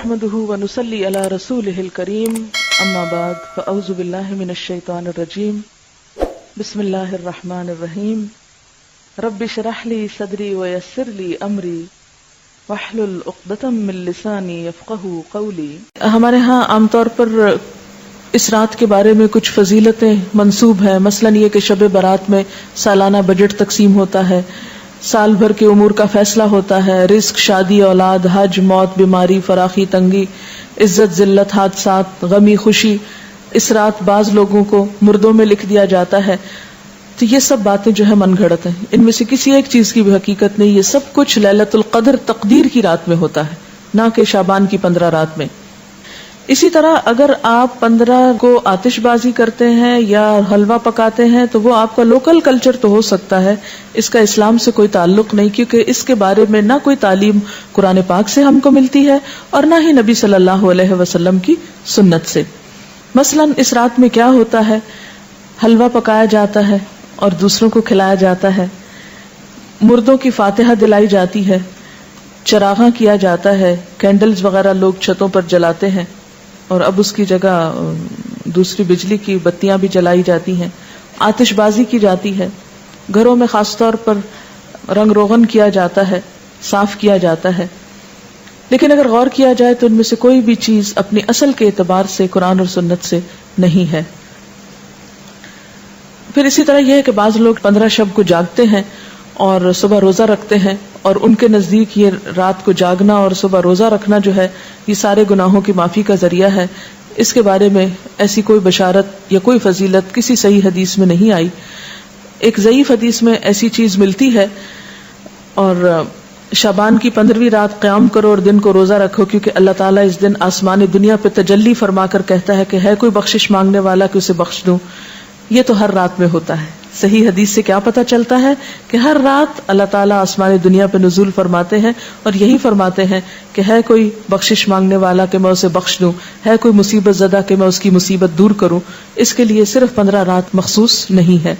نحمده ونصلي على رسوله الكريم اما بعد فاعوذ بالله من الشيطان الرجيم بسم الله الرحمن الرحيم رب اشرح لي صدري ويسر لي امري واحلل عقدة من لساني يفقهوا قولي. ہمارے ہاں عام طور پر اس رات کے بارے میں کچھ فضیلتیں منسوب ہیں، مثلا یہ کہ شب برات میں سالانہ بجٹ تقسیم ہوتا ہے، سال بھر کے امور کا فیصلہ ہوتا ہے، رزق، شادی، اولاد، حج، موت، بیماری، فراخی، تنگی، عزت، ذلت، حادثات، غمی، خوشی. اس رات بعض لوگوں کو مردوں میں لکھ دیا جاتا ہے. تو یہ سب باتیں جو ہے من گھڑت ہیں، ان میں سے کسی ایک چیز کی بھی حقیقت نہیں. یہ سب کچھ لیلۃ القدر تقدیر کی رات میں ہوتا ہے، نہ کہ شعبان کی 15 رات میں. اسی طرح اگر آپ 15 کو آتش بازی کرتے ہیں یا حلوہ پکاتے ہیں تو وہ آپ کا لوکل کلچر تو ہو سکتا ہے، اس کا اسلام سے کوئی تعلق نہیں، کیونکہ اس کے بارے میں نہ کوئی تعلیم قرآن پاک سے ہم کو ملتی ہے اور نہ ہی نبی صلی اللہ علیہ وسلم کی سنت سے. مثلا اس رات میں کیا ہوتا ہے؟ حلوہ پکایا جاتا ہے اور دوسروں کو کھلایا جاتا ہے، مردوں کی فاتحہ دلائی جاتی ہے، چراغاں کیا جاتا ہے، کینڈلز وغیرہ لوگ چھتوں پر جلاتے ہیں اور اب اس کی جگہ دوسری بجلی کی بتیاں بھی جلائی جاتی ہیں، آتش بازی کی جاتی ہے، گھروں میں خاص طور پر رنگ روغن کیا جاتا ہے، صاف کیا جاتا ہے. لیکن اگر غور کیا جائے تو ان میں سے کوئی بھی چیز اپنی اصل کے اعتبار سے قرآن اور سنت سے نہیں ہے. پھر اسی طرح یہ ہے کہ بعض لوگ 15 شب کو جاگتے ہیں اور صبح روزہ رکھتے ہیں، اور ان کے نزدیک یہ رات کو جاگنا اور صبح روزہ رکھنا جو ہے یہ سارے گناہوں کی معافی کا ذریعہ ہے. اس کے بارے میں ایسی کوئی بشارت یا کوئی فضیلت کسی صحیح حدیث میں نہیں آئی. ایک ضعیف حدیث میں ایسی چیز ملتی ہے، اور شعبان کی 15ویں رات قیام کرو اور دن کو روزہ رکھو، کیونکہ اللہ تعالیٰ اس دن آسمان دنیا پہ تجلی فرما کر کہتا ہے کہ ہے کوئی بخشش مانگنے والا کہ اسے بخش دوں. یہ تو ہر رات میں ہوتا ہے. صحیح حدیث سے کیا پتہ چلتا ہے کہ ہر رات اللہ تعالیٰ آسمان دنیا پہ نزول فرماتے ہیں اور یہی فرماتے ہیں کہ ہے کوئی بخشش مانگنے والا کہ میں اسے بخش دوں، ہے کوئی مصیبت زدہ کہ میں اس کی مصیبت دور کروں. اس کے لیے صرف 15 رات مخصوص نہیں ہے.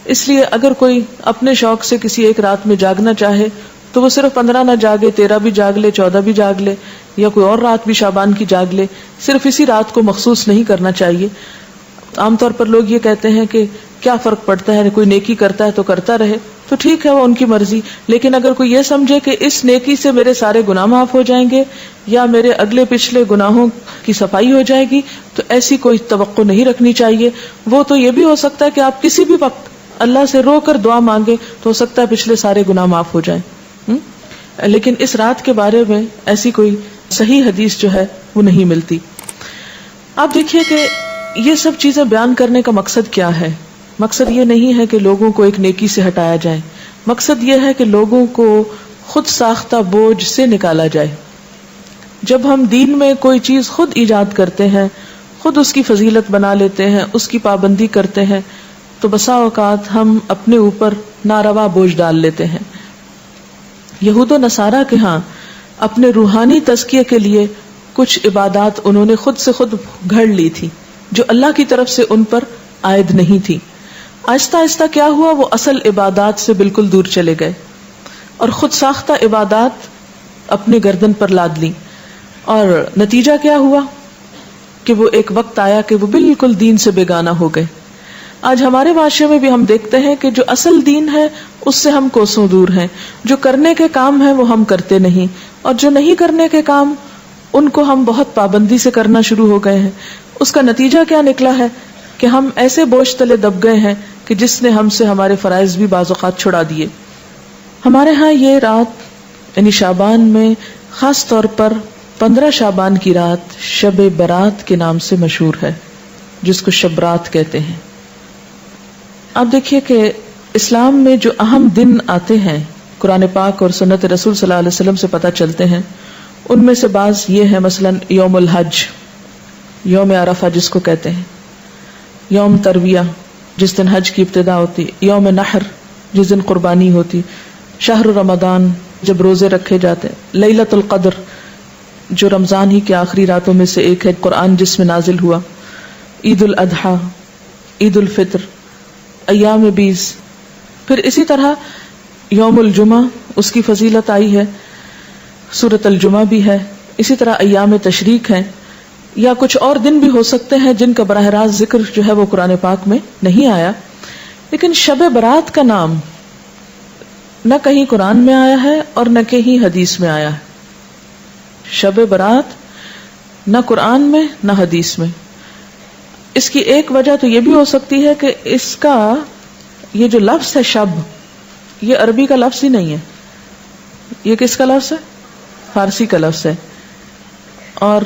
اس لیے اگر کوئی اپنے شوق سے کسی ایک رات میں جاگنا چاہے تو وہ صرف 15 نہ جاگے، 13 بھی جاگ لے، 14 بھی جاگ لے، یا کوئی اور رات بھی شعبان کی جاگ لے. صرف اسی رات کو مخصوص نہیں کرنا چاہیے. عام طور پر لوگ یہ کہتے ہیں کہ کیا فرق پڑتا ہے، کوئی نیکی کرتا ہے تو کرتا رہے، تو ٹھیک ہے، وہ ان کی مرضی. لیکن اگر کوئی یہ سمجھے کہ اس نیکی سے میرے سارے گناہ معاف ہو جائیں گے یا میرے اگلے پچھلے گناہوں کی صفائی ہو جائے گی، تو ایسی کوئی توقع نہیں رکھنی چاہیے. وہ تو یہ بھی ہو سکتا ہے کہ آپ کسی بھی وقت اللہ سے رو کر دعا مانگے تو ہو سکتا ہے پچھلے سارے گناہ معاف ہو جائیں. لیکن اس رات کے بارے میں ایسی کوئی صحیح حدیث جو ہے وہ نہیں ملتی. آپ دیکھیے کہ یہ سب چیزیں بیان کرنے کا مقصد کیا ہے. مقصد یہ نہیں ہے کہ لوگوں کو ایک نیکی سے ہٹایا جائے، مقصد یہ ہے کہ لوگوں کو خود ساختہ بوجھ سے نکالا جائے. جب ہم دین میں کوئی چیز خود ایجاد کرتے ہیں، خود اس کی فضیلت بنا لیتے ہیں، اس کی پابندی کرتے ہیں، تو بسا اوقات ہم اپنے اوپر ناروا بوجھ ڈال لیتے ہیں. یہود و نصارہ کے ہاں اپنے روحانی تزکیے کے لیے کچھ عبادات انہوں نے خود سے خود گھڑ لی تھی جو اللہ کی طرف سے ان پر عائد نہیں تھی. آہستہ آہستہ کیا ہوا، وہ اصل عبادات سے بالکل دور چلے گئے اور خود ساختہ عبادات اپنے گردن پر لاد لی. اور نتیجہ کیا ہوا کہ وہ ایک وقت آیا کہ وہ بالکل دین سے بیگانہ ہو گئے. آج ہمارے معاشرے میں بھی ہم دیکھتے ہیں کہ جو اصل دین ہے اس سے ہم کوسوں دور ہیں. جو کرنے کے کام ہیں وہ ہم کرتے نہیں، اور جو نہیں کرنے کے کام ان کو ہم بہت پابندی سے کرنا شروع ہو گئے ہیں. اس کا نتیجہ کیا نکلا ہے کہ ہم ایسے بوجھ تلے دب گئے ہیں کہ جس نے ہم سے ہمارے فرائض بھی بعض اوقات چھڑا دیے. ہمارے ہاں یہ رات یعنی شعبان میں خاص طور پر 15 شعبان کی رات شب برات کے نام سے مشہور ہے، جس کو شب رات کہتے ہیں. آپ دیکھیے کہ اسلام میں جو اہم دن آتے ہیں قرآن پاک اور سنت رسول صلی اللہ علیہ وسلم سے پتہ چلتے ہیں، ان میں سے بعض یہ ہیں، مثلا یوم الحج، یوم عرفہ جس کو کہتے ہیں، یوم ترویہ جس دن حج کی ابتدا ہوتی، یوم نحر جس دن قربانی ہوتی، شہر رمضان جب روزے رکھے جاتے، لیلۃ القدر جو رمضان ہی کے آخری راتوں میں سے ایک ہے، قرآن جس میں نازل ہوا، عید الاضحیٰ، عید الفطر، ایام بیس. پھر اسی طرح یوم الجمعہ، اس کی فضیلت آئی ہے، سورۃ الجمعہ بھی ہے، اسی طرح ایام تشریق ہیں، یا کچھ اور دن بھی ہو سکتے ہیں جن کا براہ راست ذکر جو ہے وہ قرآن پاک میں نہیں آیا. لیکن شب برات کا نام نہ کہیں قرآن میں آیا ہے اور نہ کہیں حدیث میں آیا ہے. شب برات نہ قرآن میں نہ حدیث میں. اس کی ایک وجہ تو یہ بھی ہو سکتی ہے کہ اس کا یہ جو لفظ ہے شب، یہ عربی کا لفظ ہی نہیں ہے. یہ کس کا لفظ ہے؟ فارسی کا لفظ ہے. اور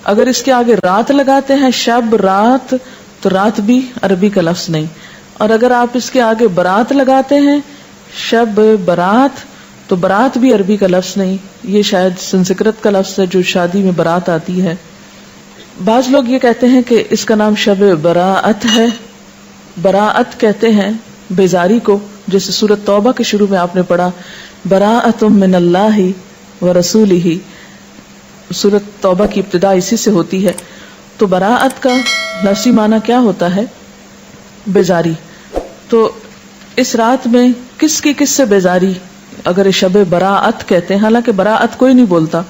اگر اس کے آگے رات لگاتے ہیں، شب رات، تو رات بھی عربی کا لفظ نہیں. اور اگر آپ اس کے آگے برات لگاتے ہیں، شب برات، تو برات بھی عربی کا لفظ نہیں. یہ شاید سنسکرت کا لفظ ہے جو شادی میں برات آتی ہے. بعض لوگ یہ کہتے ہیں کہ اس کا نام شب براءت ہے. براءت کہتے ہیں بیزاری کو، جیسے سورۃ توبہ کے شروع میں آپ نے پڑھا براءۃ من اللہ ورسولہ. سورۃ توبہ کی ابتدا اسی سے ہوتی ہے. تو براءت کا لفظی معنی کیا ہوتا ہے؟ بیزاری. تو اس رات میں کس سے بیزاری اگر شب براءت کہتے ہیں، حالانکہ براءت کوئی نہیں بولتا.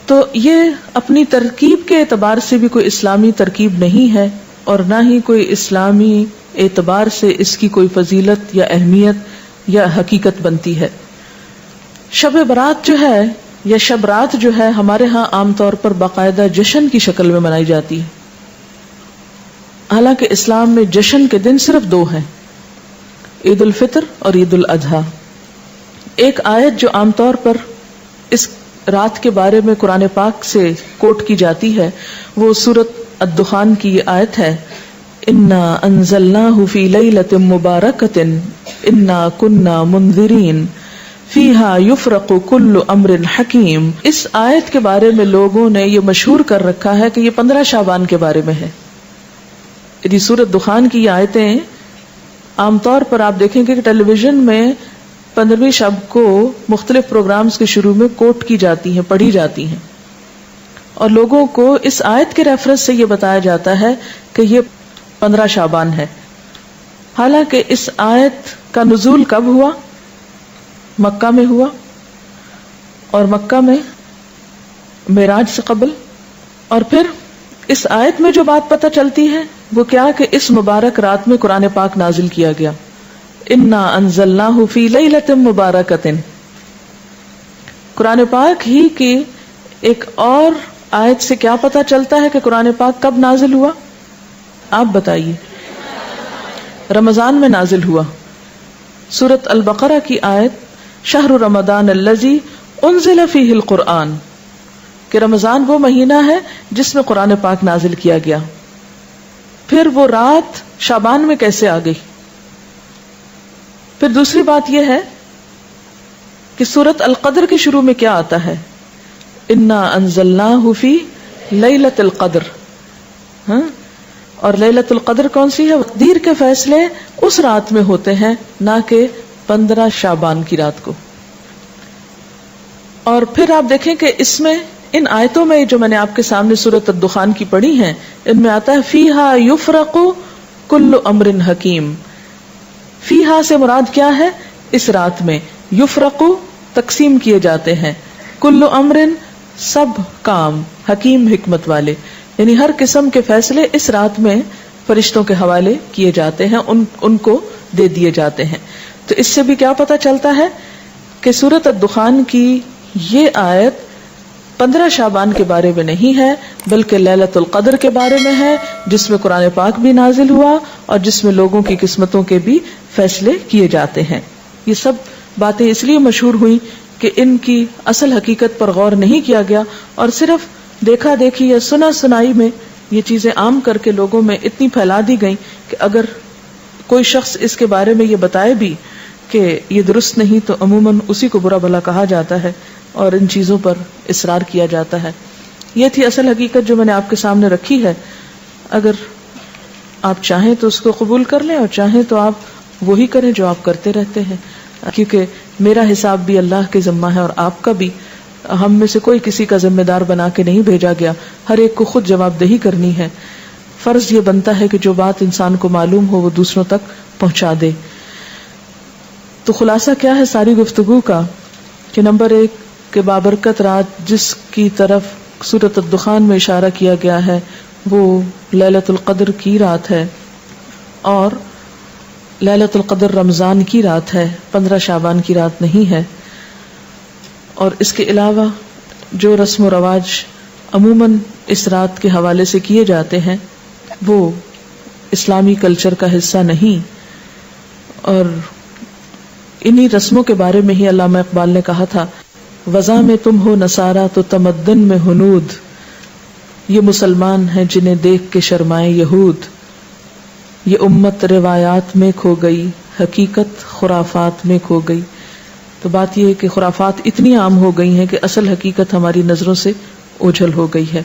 تو یہ اپنی ترکیب کے اعتبار سے بھی کوئی اسلامی ترکیب نہیں ہے، اور نہ ہی کوئی اسلامی اعتبار سے اس کی کوئی فضیلت یا اہمیت یا حقیقت بنتی ہے. شب برات جو ہے یا شب رات جو ہے، ہمارے ہاں عام طور پر باقاعدہ جشن کی شکل میں منائی جاتی ہے. حالانکہ اسلام میں جشن کے دن صرف دو ہیں، عید الفطر اور عید الاضحیٰ. ایک آیت جو عام طور پر اس رات کے بارے میں قرآن پاک سے کوٹ کی جاتی ہے وہ سورۃ الدخان کی یہ آیت ہے، انا انزلناہ فی لیلۃ مبارکۃ انا کنا منذرین فیہا یفرق کل امر حکیم. اس آیت کے بارے میں لوگوں نے یہ مشہور کر رکھا ہے کہ یہ 15 شعبان کے بارے میں ہے. یعنی سورۃ دخان کی یہ آیتیں عام طور پر آپ دیکھیں گے کہ ٹیلی ویژن میں 15ویں شب کو مختلف پروگرامز کے شروع میں کوٹ کی جاتی ہیں، پڑھی جاتی ہیں، اور لوگوں کو اس آیت کے ریفرنس سے یہ بتایا جاتا ہے کہ یہ 15 شعبان ہے. حالانکہ اس آیت کا نزول کب ہوا؟ مکہ میں ہوا، اور مکہ میں معراج سے قبل. اور پھر اس آیت میں جو بات پتہ چلتی ہے وہ کیا کہ اس مبارک رات میں قرآن پاک نازل کیا گیا. انا انزلناہ فی لیلۃ مبارکۃ. قرآن پاک ہی کی ایک اور آیت سے کیا پتہ چلتا ہے کہ قرآن پاک کب نازل ہوا؟ آپ بتائیے. رمضان میں نازل ہوا. سورۃ البقرہ کی آیت شہر رمضان الذی انزل فیہ القرآن، کہ رمضان وہ مہینہ ہے جس میں قرآن پاک نازل کیا گیا. پھر وہ رات شعبان میں کیسے آ گئی؟ پھر دوسری بات یہ ہے کہ سورۃ القدر کے شروع میں کیا آتا ہے؟ انا انزلناہ فی لیلۃ القدر. اور لیلۃ القدر کون سی ہے؟ تقدیر کے فیصلے اس رات میں ہوتے ہیں، نہ کہ 15 شعبان کی رات کو. اور پھر آپ دیکھیں کہ اس میں ان آیتوں میں جو میں نے آپ کے سامنے سورۃ الدخان کی پڑھی ہیں، ان میں آتا ہے فیہا یفرق کل امر حکیم. فیہا سے مراد کیا ہے؟ اس رات میں یفرق تقسیم کیے جاتے ہیں، کل امر سب کام، حکیم حکمت والے، یعنی ہر قسم کے فیصلے اس رات میں فرشتوں کے حوالے کیے جاتے ہیں، ان کو دے دیے جاتے ہیں. تو اس سے بھی کیا پتہ چلتا ہے کہ سورۃ الدخان کی یہ آیت 15 شعبان کے بارے میں نہیں ہے، بلکہ لیلۃ القدر کے بارے میں ہے، جس میں قرآن پاک بھی نازل ہوا اور جس میں لوگوں کی قسمتوں کے بھی فیصلے کیے جاتے ہیں. یہ سب باتیں اس لیے مشہور ہوئی کہ ان کی اصل حقیقت پر غور نہیں کیا گیا، اور صرف دیکھا دیکھی یا سنا سنائی میں یہ چیزیں عام کر کے لوگوں میں اتنی پھیلا دی گئیں کہ اگر کوئی شخص اس کے بارے میں یہ بتائے بھی کہ یہ درست نہیں تو عموماً اسی کو برا بھلا کہا جاتا ہے اور ان چیزوں پر اصرار کیا جاتا ہے. یہ تھی اصل حقیقت جو میں نے آپ کے سامنے رکھی ہے. اگر آپ چاہیں تو اس کو قبول کر لیں، اور چاہیں تو آپ وہی کریں جو آپ کرتے رہتے ہیں، کیونکہ میرا حساب بھی اللہ کے ذمہ ہے اور آپ کا بھی. ہم میں سے کوئی کسی کا ذمہ دار بنا کے نہیں بھیجا گیا، ہر ایک کو خود جواب دہی کرنی ہے. فرض یہ بنتا ہے کہ جو بات انسان کو معلوم ہو وہ دوسروں تک پہنچا دے. تو خلاصہ کیا ہے ساری گفتگو کا کہ نمبر 1، کہ بابرکت رات جس کی طرف سورۃ الدخان میں اشارہ کیا گیا ہے وہ لیلۃ القدر کی رات ہے، اور لیلۃ القدر رمضان کی رات ہے، 15 شعبان کی رات نہیں ہے۔ اور اس کے علاوہ جو رسم و رواج عموماً اس رات کے حوالے سے کیے جاتے ہیں وہ اسلامی کلچر کا حصہ نہیں، اور انہی رسموں کے بارے میں ہی علامہ اقبال نے کہا تھا، وضع میں تم ہو نصارہ تو تمدن میں ہنود، یہ مسلمان ہیں جنہیں دیکھ کے شرمائے یہود، یہ امت روایات میں کھو گئی، حقیقت خرافات میں کھو گئی۔ تو بات یہ ہے کہ خرافات اتنی عام ہو گئی ہیں کہ اصل حقیقت ہماری نظروں سے اوجھل ہو گئی ہے۔